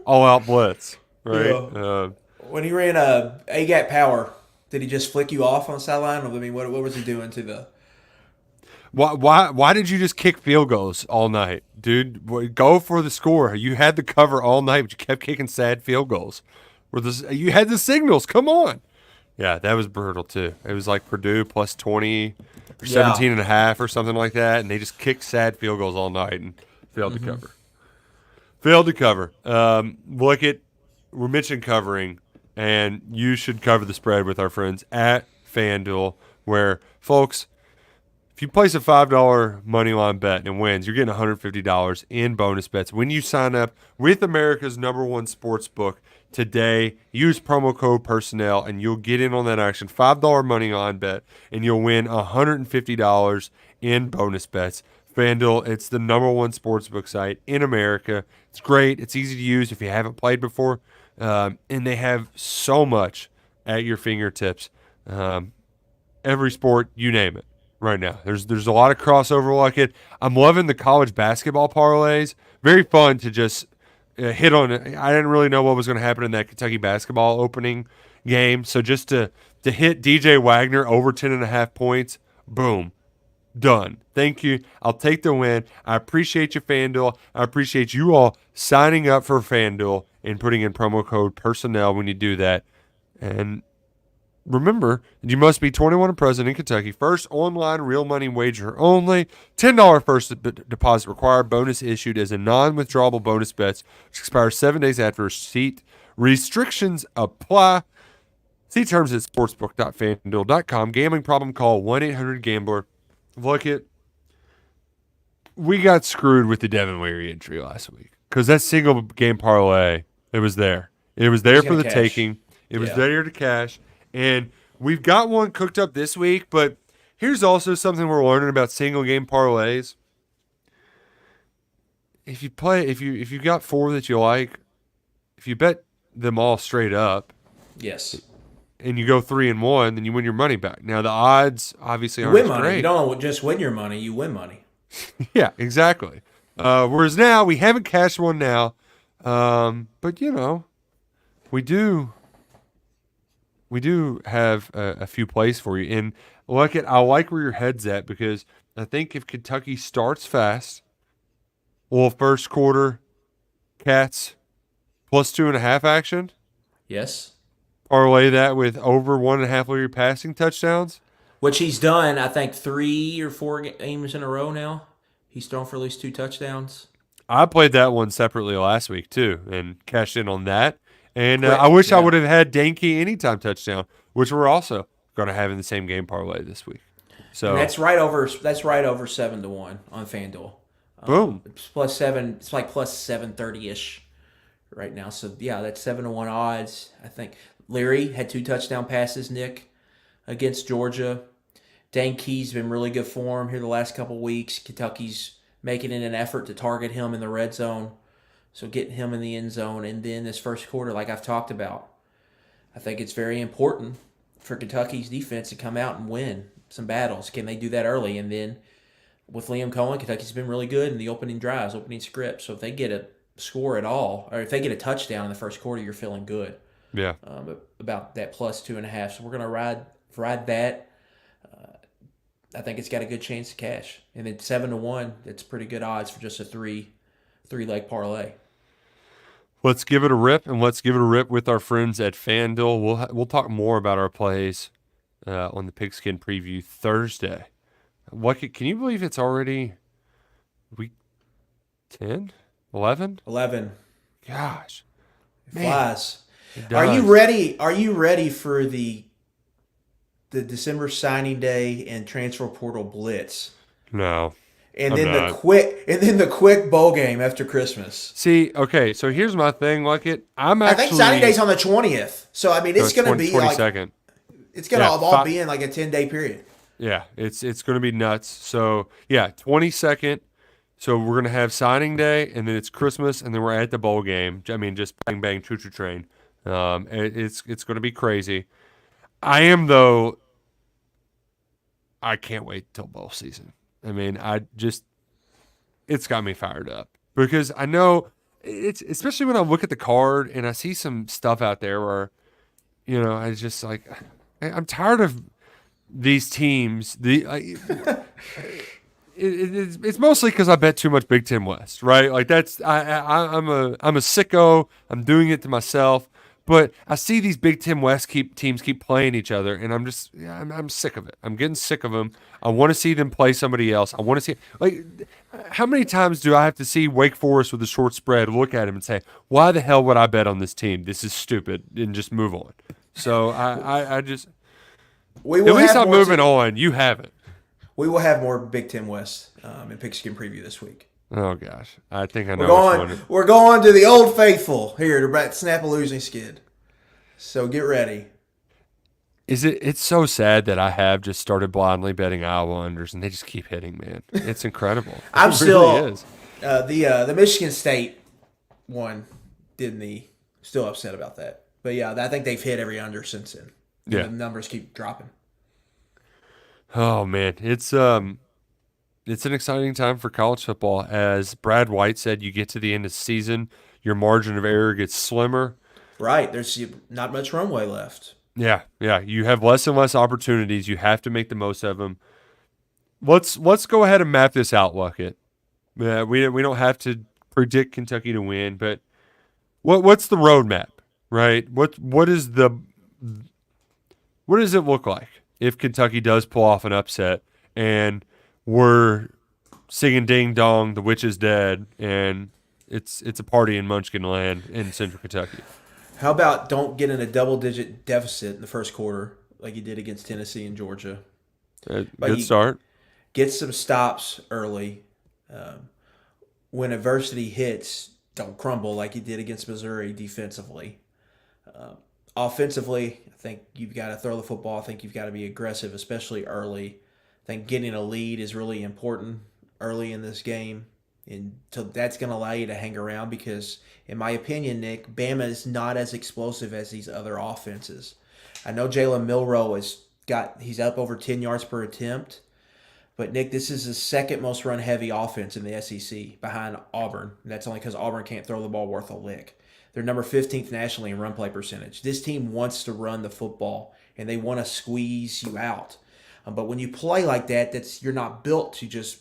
all out blitz? Right. Yeah. When he ran a gap power, did he just flick you off on the sideline? I mean, what was he doing to the? Why did you just kick field goals all night, dude? Go for the score. You had the cover all night, but you kept kicking sad field goals. You had the signals. Come on. Yeah, that was brutal too. It was like Purdue plus 20 or 17 and a half or something like that, and they just kicked sad field goals all night and failed to cover. Failed to cover. We're mentioning covering, and you should cover the spread with our friends at FanDuel, where, folks, If you place a $5 money line bet and it wins, you're getting $150 in bonus bets when you sign up with America's #1 sports book today. Use promo code personnel and you'll get in on that action. $5 money line bet and you'll win $150 in bonus bets. FanDuel, it's the #1 sportsbook site in America. It's great. It's easy to use if you haven't played before, and they have so much at your fingertips. Every sport, you name it, right now. There's a lot of crossover like it. I'm loving the college basketball parlays. Very fun to just hit on it. I didn't really know what was going to happen in that Kentucky basketball opening game, so just to hit DJ Wagner over 10.5 points, boom. Done. Thank you. I'll take the win. I appreciate you, FanDuel. I appreciate you all signing up for FanDuel and putting in promo code personnel when you do that. And remember, you must be 21 and present in Kentucky. First online real money wager only. $10 first deposit required. Bonus issued as a non-withdrawable bonus bets, which expires 7 days after receipt. Restrictions apply. See terms at sportsbook.fanduel.com. Gambling problem, call 1-800-GAMBLER. Look it, we got screwed with the Devin Leary injury last week because that single game parlay, it was there. It was there for the taking. It was there to cash. And we've got one cooked up this week, but here's also something we're learning about single game parlays. If you got 4 that you like, if you bet them all straight up, yes, and you go 3-1, then you win your money back. Now the odds obviously aren't win money. great. You don't just win your money; you win money. Yeah, exactly. Whereas now we haven't cashed one now, but we do have a few plays for you. And I like where your head's at because I think if Kentucky starts fast, well, first quarter, Cats plus 2.5 action. Yes. Parlay that with over 1.5 Leary passing touchdowns. Which he's done, I think, 3 or 4 games in a row now. He's thrown for at least 2 touchdowns. I played that one separately last week, too, and cashed in on that. And I wish I would have had Danke anytime touchdown, which we're also going to have in the same game parlay this week. So and that's right over 7-1 on FanDuel. Boom. It's plus 7. It's like plus 730-ish right now. So yeah, that's 7-1 odds. I think Leary had 2 touchdown passes, Nick, against Georgia. Danke's been really good form here the last couple of weeks. Kentucky's making it an effort to target him in the red zone. So getting him in the end zone. And then this first quarter, like I've talked about, I think it's very important for Kentucky's defense to come out and win some battles. Can they do that early? And then with Liam Cohen, Kentucky's been really good in the opening drives, opening script. So if they get a score at all, or if they get a touchdown in the first quarter, you're feeling good. Yeah. About that plus 2.5. So we're going to ride that. I think it's got a good chance to cash. And then 7-1, that's pretty good odds for just a three-leg parlay. Let's give it a rip, and let's give it a rip with our friends at FanDuel. We'll talk more about our plays on the Pigskin Preview Thursday. Can you believe it's already week 10? 11? 11. Gosh. It flies. It Are you does. ready? Are you ready for the December signing day and transfer portal blitz? No. And I'm then not. the quick bowl game after Christmas. See, okay, so here's my thing. I think signing day's on the 20th. So I mean, it's going to be 22nd. It's going to all be in like a 10-day period. Yeah, it's going to be nuts. So, yeah, 22nd. So we're going to have signing day, and then it's Christmas, and then we're at the bowl game. I mean, just bang, bang, choo-choo train. It's going to be crazy. I can't wait till bowl season. I mean, it's got me fired up. Because I know, especially when I look at the card, and I see some stuff out there where, I just I'm tired of these teams. It's mostly because I bet too much Big Ten West, right? Like I'm a sicko. I'm doing it to myself. But I see these Big Ten West teams keep playing each other, and I'm sick of it. I'm getting sick of them. I want to see them play somebody else. I want to see how many times do I have to see Wake Forest with a short spread, look at him and say, why the hell would I bet on this team? This is stupid, and just move on. So I just at least I'm moving on. You haven't. We will have more Big Ten West and pigskin preview this week. Oh gosh, I think I We're know which going. one. We're going to the Old Faithful here to snap a losing skid. So get ready. Is it? It's so sad that I have just started blindly betting Iowa unders, and they just keep hitting. Man, it's incredible. I'm It really still is. the Michigan State one did me still upset about that. But yeah, I think they've hit every under since then. Yeah. The numbers keep dropping. Oh man, it's an exciting time for college football. As Brad White said, you get to the end of the season, your margin of error gets slimmer. Right. There's not much runway left. Yeah, yeah. You have less and less opportunities. You have to make the most of them. Let's go ahead and map this out, Luckett. We don't have to predict Kentucky to win, but what's the roadmap, right? What does it look like if Kentucky does pull off an upset and we're singing "Ding Dong, the witch is dead," and it's a party in Munchkin Land in Central Kentucky? How about don't get in a double-digit deficit in the first quarter like you did against Tennessee and Georgia? But Good you start. get some stops early. When adversity hits, don't crumble like you did against Missouri defensively. Offensively, I think you've got to throw the football. I think you've got to be aggressive, especially early. I think getting a lead is really important early in this game. And so that's going to allow you to hang around because, in my opinion, Nick, Bama is not as explosive as these other offenses. I know Jalen Milroe he's up over 10 yards per attempt, but Nick, this is the second most run heavy offense in the SEC behind Auburn. And that's only because Auburn can't throw the ball worth a lick. They're number 15th nationally in run play percentage. This team wants to run the football and they want to squeeze you out. But when you play like that, you're not built to just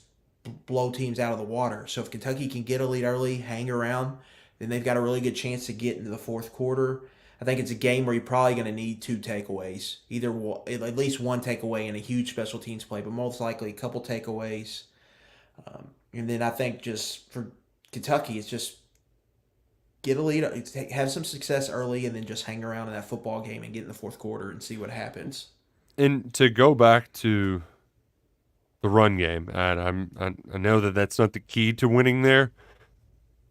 blow teams out of the water. So if Kentucky can get a lead early, hang around, then they've got a really good chance to get into the fourth quarter. I think it's a game where you're probably going to need 2 takeaways, either at least 1 takeaway and a huge special teams play, but most likely a couple takeaways. And then I think just for Kentucky, it's just get a lead, have some success early, and then just hang around in that football game and get in the fourth quarter and see what happens. And to go back to the run game, and I know that that's not the key to winning there,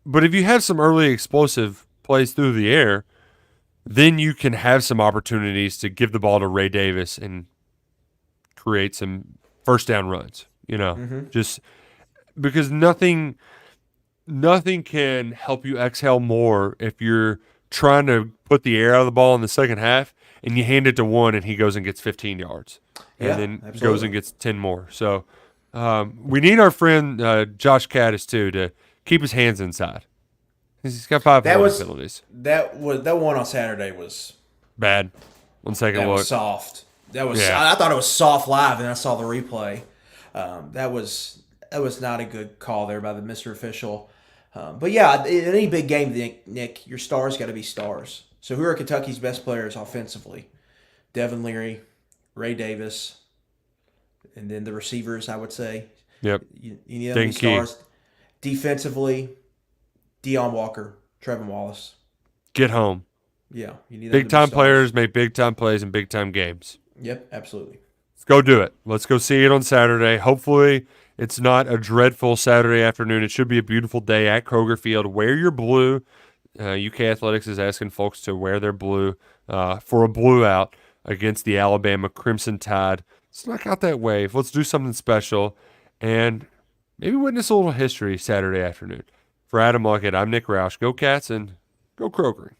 but if you have some early explosive plays through the air, then you can have some opportunities to give the ball to Ray Davis and create some first down runs. Just because nothing can help you exhale more if you're trying to put the air out of the ball in the second half and you hand it to one and he goes and gets 15 yards and then absolutely. goes and gets 10 more. So we need our friend Josh Caddis too to keep his hands inside. He's got 5 penalties. That one on Saturday was Bad. On second look. was soft. I thought it was soft live, and I saw the replay. That was not a good call there by the Mr. Official. But yeah, in any big game, Nick, your stars got to be stars. So who are Kentucky's best players offensively? Devin Leary, Ray Davis, and then the receivers, I would say. Yep. You need them to be stars. Defensively, Deion Walker, Trevin Wallace. Get home. Yeah, you need them Big time players make big time plays in big time games. Yep, absolutely. Let's go do it. Let's go see it on Saturday. Hopefully, it's not a dreadful Saturday afternoon. It should be a beautiful day at Kroger Field. Wear your blue. UK Athletics is asking folks to wear their blue for a blue out against the Alabama Crimson Tide. Let's knock out that wave. Let's do something special and maybe witness a little history Saturday afternoon. For Adam Luckett, I'm Nick Roush. Go Cats and go Kroger.